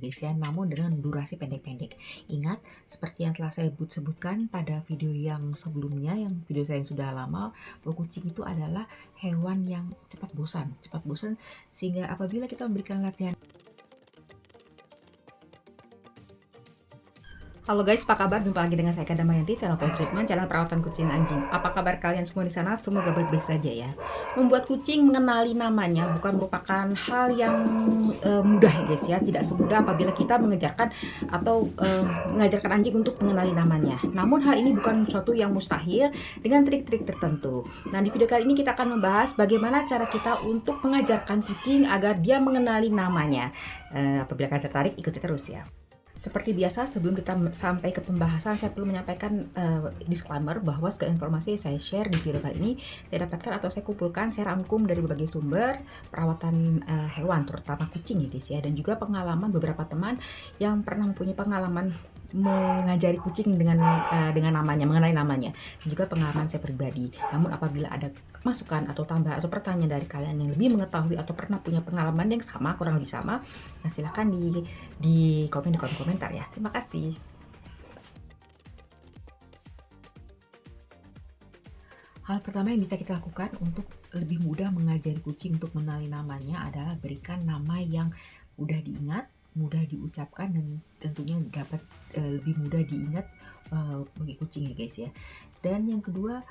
guys ya, namun dengan durasi pendek-pendek. Ingat, seperti yang telah saya sebutkan pada video yang sebelumnya, yang video saya yang sudah lama, bahwa kucing itu adalah hewan yang cepat bosan, sehingga apabila kita memberikan latihan. Halo guys, apa kabar? Jumpa lagi dengan saya Kak Damayanti, channel Pet Treatment, channel perawatan kucing anjing. Apa kabar kalian semua di sana? Semoga baik-baik saja ya. Membuat kucing mengenali namanya bukan merupakan hal yang mudah ya guys ya. Tidak semudah apabila kita mengejarkan atau mengajarkan anjing untuk mengenali namanya. Namun hal ini bukan sesuatu yang mustahil dengan trik-trik tertentu. Nah, di video kali ini kita akan membahas bagaimana cara kita untuk mengajarkan kucing agar dia mengenali namanya. Apabila kalian tertarik, ikuti terus ya. Seperti biasa, sebelum kita sampai ke pembahasan, saya perlu menyampaikan disclaimer bahwa segala informasi yang saya share di video kali ini saya dapatkan atau saya kumpulkan, saya rangkum dari berbagai sumber perawatan hewan, terutama kucing ya guys ya, dan juga pengalaman beberapa teman yang pernah mempunyai pengalaman mengajari kucing dengan namanya, mengenai namanya, dan juga pengalaman saya pribadi. Namun apabila ada masukan atau tambahan atau pertanyaan dari kalian yang lebih mengetahui atau pernah punya pengalaman yang sama, kurang lebih sama, nah silahkan di komen di kolom komentar ya. Terima kasih. Hal pertama yang bisa kita lakukan untuk lebih mudah mengajari kucing untuk mengenali namanya adalah berikan nama yang mudah diingat, mudah diucapkan, dan tentunya dapat lebih mudah diingat bagi kucing ya guys ya. Dan yang kedua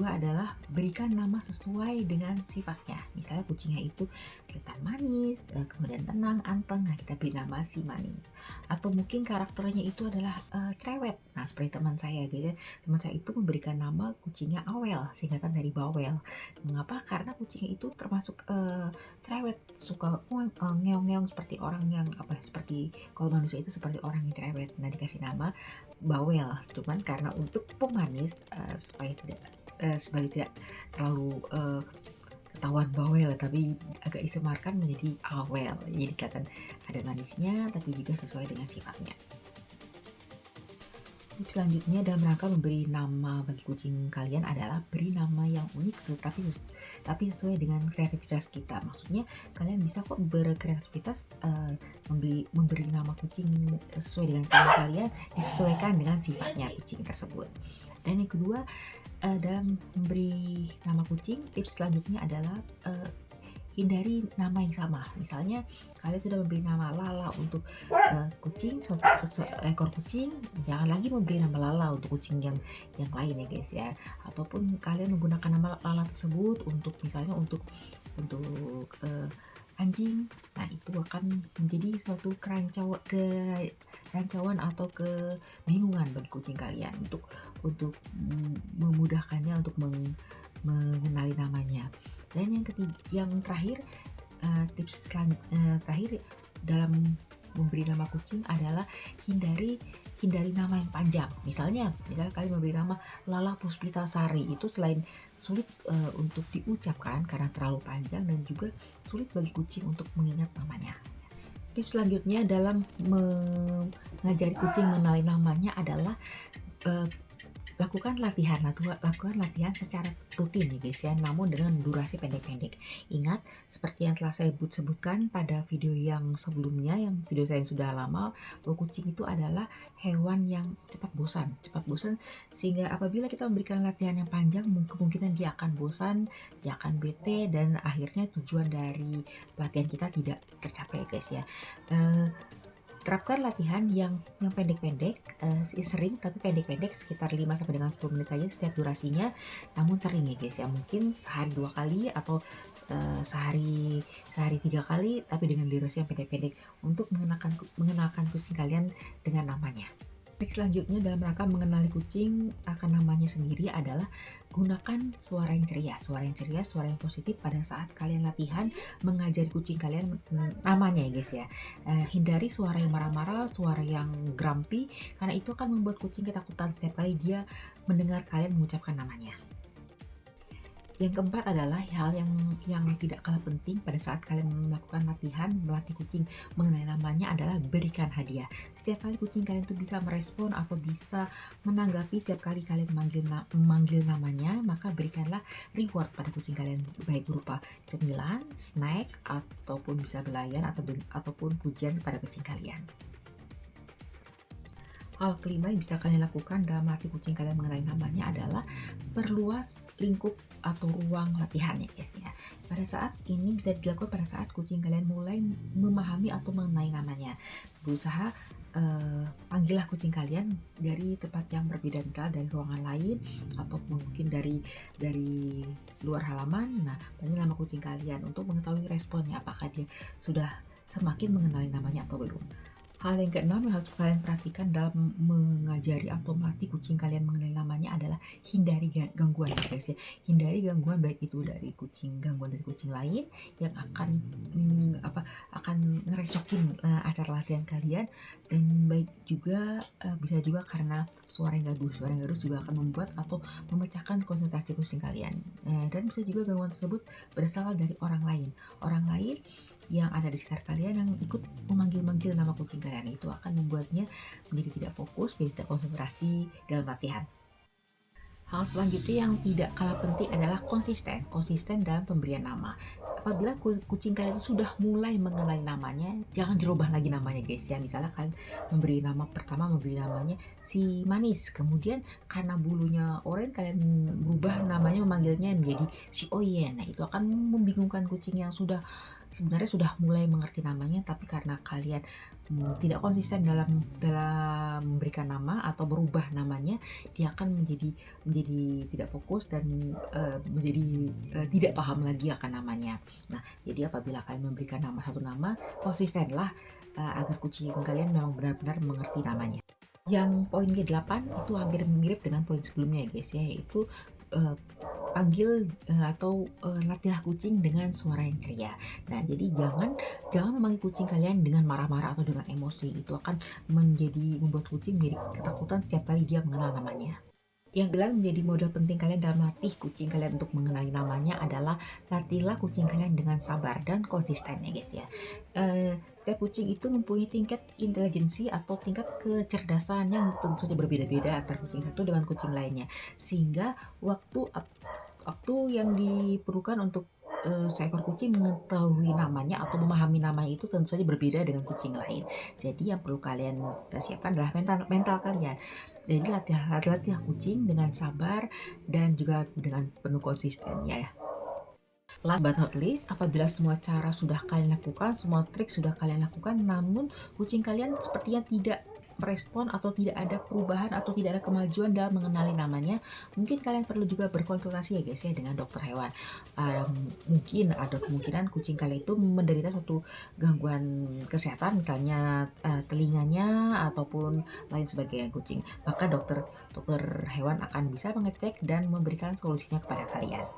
adalah berikan nama sesuai dengan sifatnya. Misalnya kucingnya itu kelihatan manis, kemudian tenang, anteng, nah kita beri nama si manis. Atau mungkin karakternya itu adalah cerewet. Nah, seperti teman saya gitu ya. Teman saya itu memberikan nama kucingnya Awel, singkatan dari bawel. Mengapa? Karena kucingnya itu termasuk cerewet, suka ngeong-ngeong seperti orang yang seperti kalau manusia itu seperti orang yang cerewet. Nah, dikasih nama bawel, cuman karena untuk pemanis supaya tidak terlalu ketahuan bawel, tapi agak disemarkan menjadi awel, jadi kelihatan ada manisnya tapi juga sesuai dengan sifatnya. Tips selanjutnya dalam rangka memberi nama bagi kucing kalian adalah beri nama yang unik tapi sesuai dengan kreativitas kita. Maksudnya kalian bisa kok berkreativitas memberi nama kucing sesuai dengan kalian, disesuaikan dengan sifatnya kucing tersebut. Dan yang kedua, dalam memberi nama kucing, tips selanjutnya adalah hindari nama yang sama. Misalnya kalian sudah memberi nama Lala untuk kucing, suatu ekor kucing, jangan lagi memberi nama Lala untuk kucing yang lain ya guys ya. Ataupun kalian menggunakan nama Lala tersebut untuk misalnya untuk anjing, nah itu akan menjadi suatu kerancauan atau kebingungan bagi kucing kalian untuk memudahkannya untuk mengenali namanya. Dan yang terakhir, tips terakhir dalam memberi nama kucing adalah hindari nama yang panjang. Misalnya kalian memberi nama Lala Puspitasari, itu selain sulit untuk diucapkan karena terlalu panjang dan juga sulit bagi kucing untuk mengingat namanya. Tips selanjutnya dalam mengajari kucing mengenali namanya adalah lakukan latihan secara rutin ya guys ya, namun dengan durasi pendek-pendek. Ingat, seperti yang telah saya sebutkan pada video yang sebelumnya, yang video saya yang sudah lama, bahwa kucing itu adalah hewan yang cepat bosan, sehingga apabila kita memberikan latihan yang panjang, kemungkinan dia akan bosan, dia akan bete, dan akhirnya tujuan dari latihan kita tidak tercapai guys ya. Terapkan latihan yang pendek-pendek, sering tapi pendek-pendek, sekitar 5 sampai dengan 10 menit saja setiap durasinya, namun sering ya guys ya, mungkin sehari 2 kali atau sehari 3 kali, tapi dengan durasi yang pendek-pendek untuk mengenalkan kucing kalian dengan namanya. Trik selanjutnya dalam rangka mengenali kucing akan namanya sendiri adalah gunakan suara yang ceria, suara yang positif pada saat kalian latihan mengajari kucing kalian namanya ya guys ya. Hindari suara yang marah-marah, suara yang grumpy, karena itu akan membuat kucing ketakutan setiap kali dia mendengar kalian mengucapkan namanya. Yang keempat adalah hal yang tidak kalah penting pada saat kalian melakukan latihan melatih kucing mengenai namanya adalah berikan hadiah. Setiap kali kucing kalian tuh bisa merespon atau bisa menanggapi setiap kali kalian memanggil namanya, maka berikanlah reward pada kucing kalian baik berupa cemilan, snack, ataupun bisa belayan ataupun pujian pada kucing kalian. Hal kelima yang bisa kalian lakukan dalam melatih kucing kalian mengenai namanya adalah perluas lingkup atau ruang latihannya guys ya. Pada saat ini bisa dilakukan pada saat kucing kalian mulai memahami atau mengenai namanya. Berusaha panggillah kucing kalian dari tempat yang berbeda, misalnya dari ruangan lain ataupun mungkin dari luar halaman. Nah, panggil nama kucing kalian untuk mengetahui responnya, apakah dia sudah semakin mengenali namanya atau belum. Hal yang keenam yang harus kalian perhatikan dalam mengajari atau melatih kucing kalian mengenai namanya adalah hindari gangguan ya guys ya. Hindari gangguan baik itu dari gangguan dari kucing lain yang akan ngerecokin acara latihan kalian, dan baik juga bisa juga karena suara yang gaduh juga akan membuat atau memecahkan konsentrasi kucing kalian. Dan bisa juga gangguan tersebut berasal dari orang lain yang ada di sekitar kalian yang ikut memanggil-manggil nama kucing kalian. Itu akan membuatnya menjadi tidak fokus, bisa konsentrasi dalam latihan. Hal selanjutnya yang tidak kalah penting adalah konsisten dalam pemberian nama. Apabila kucing kalian sudah mulai mengenali namanya, jangan dirubah lagi namanya guys ya. Misalnya kalian memberi namanya si Manis, kemudian karena bulunya oranye kalian berubah namanya memanggilnya menjadi si Oyen. Nah, itu akan membingungkan kucing yang sebenarnya sudah mulai mengerti namanya, tapi karena kalian tidak konsisten dalam memberikan nama atau berubah namanya, dia akan menjadi tidak fokus dan menjadi tidak paham lagi akan namanya. Nah, jadi apabila kalian memberikan satu nama, konsistenlah agar kucing kalian memang benar-benar mengerti namanya. Yang poin ke-8 itu hampir mirip dengan poin sebelumnya ya guys ya, yaitu panggil atau latihlah kucing dengan suara yang ceria. Nah, jadi jangan memanggil kucing kalian dengan marah-marah atau dengan emosi. Itu akan membuat kucing menjadi ketakutan setiap kali dia mengenal namanya. Yang menjadi modal penting kalian dalam melatih kucing kalian untuk mengenali namanya adalah latihlah kucing kalian dengan sabar dan konsisten ya guys ya. Setiap kucing itu mempunyai tingkat intelijensi atau tingkat kecerdasan yang tentu saja berbeda-beda antara kucing satu dengan kucing lainnya, sehingga waktu yang diperlukan untuk seekor kucing mengetahui namanya atau memahami namanya itu tentu saja berbeda dengan kucing lain. Jadi yang perlu kalian siapkan adalah mental kalian. Jadi latih kucing dengan sabar dan juga dengan penuh konsisten ya. Last but not least, apabila semua cara sudah kalian lakukan, semua trik sudah kalian lakukan, namun kucing kalian sepertinya tidak merespon atau tidak ada perubahan atau tidak ada kemajuan dalam mengenali namanya, mungkin kalian perlu juga berkonsultasi ya guys ya dengan dokter hewan. Mungkin ada kemungkinan kucing kalian itu menderita suatu gangguan kesehatan, misalnya telinganya ataupun lain sebagainya kucing. Maka dokter hewan akan bisa mengecek dan memberikan solusinya kepada kalian.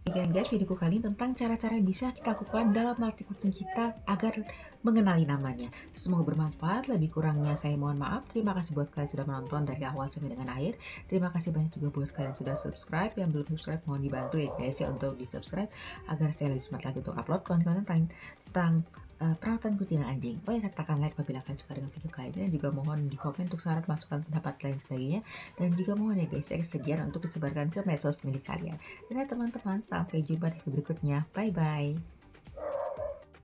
Demikian guys videoku kali ini tentang cara-cara yang bisa kita lakukan dalam melatih kucing kita agar mengenali namanya. Semoga bermanfaat, lebih kurangnya saya mohon maaf. Terima kasih buat kalian sudah menonton dari awal sampai dengan akhir. Terima kasih banyak juga buat kalian sudah subscribe. Yang belum subscribe mohon dibantu ya guys ya untuk di subscribe agar saya lebih semangat lagi untuk upload konten tentang perawatan kucing dan anjing. Oh ya, sertakan like apabila kalian suka dengan video kali ini, dan juga mohon di komen untuk saran, masukan, pendapat lain sebagainya, dan juga mohon ya guys ya kesediaan untuk disebarkan ke medsos milik kalian. Dan teman-teman, sampai jumpa di video berikutnya. Bye bye.